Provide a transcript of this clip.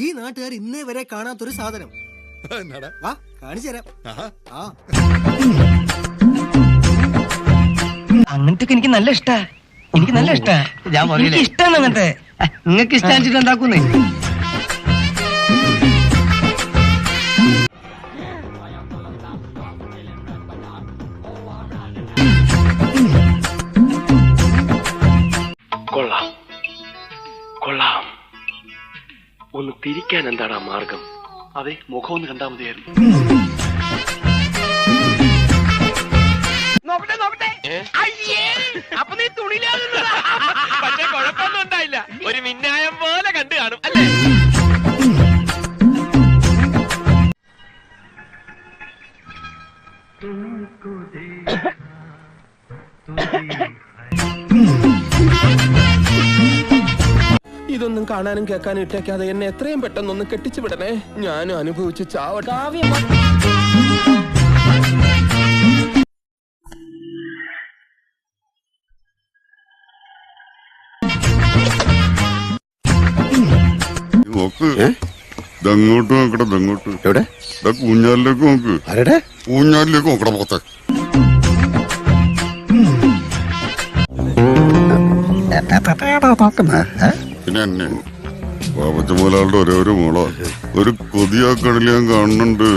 ഈ നാട്ടുകാർ ഇന്നേ വരെ കാണാത്തൊരു സാധനം. വാ കാണിച്ചു തരാം. അങ്ങനത്തെ എനിക്ക് നല്ല ഇഷ്ടാ. എനിക്ക് നല്ല ഇഷ്ടാ. എനിക്ക് ഇഷ്ടാണ് അങ്ങനത്തെ. നിങ്ങൾക്ക് ഇഷ്ടാച്ചിട്ട് എന്താക്കുന്നേ? കൊള്ളാം കൊള്ളാം. ഒന്ന് തിരിക്കാൻ എന്താടാ മാർഗം? അതെ, മുഖം ഒന്ന് കണ്ടാ മതിയായിരുന്നു. അപ്പൊ നീ തുണിയിലാ? പക്ഷെ കുഴപ്പമൊന്നും ഉണ്ടായില്ല. ഒരു മിന്നായം പോലെ കണ്ടു കാണും അല്ലേ? ഇതൊന്നും കാണാനും കേൾക്കാനും ഇട്ടേക്കാതെ എന്നെ എത്രയും പെട്ടെന്നൊന്ന് കെട്ടിച്ചു വിടണേ. ഞാനും അനുഭവിച്ച് ചാവട്ടെ. നോക്ക്, ഇതങ്ങോട്ട് നോക്കട്ടെ. ഇതങ്ങോട്ട് എവിടെ? ഊഞ്ഞാലിലേക്ക് നോക്ക്. ആരുടെ ഊഞ്ഞാലിലേക്ക് നോക്കട പോത്തെ. പിന്നെ എന്നെ പാപ്പച്ച മുതലാളുടെ ഒരേ ഒരു മോളോ ഒരു കൊതിയാക്കണില്ല ഞാൻ കാണുന്നുണ്ട്.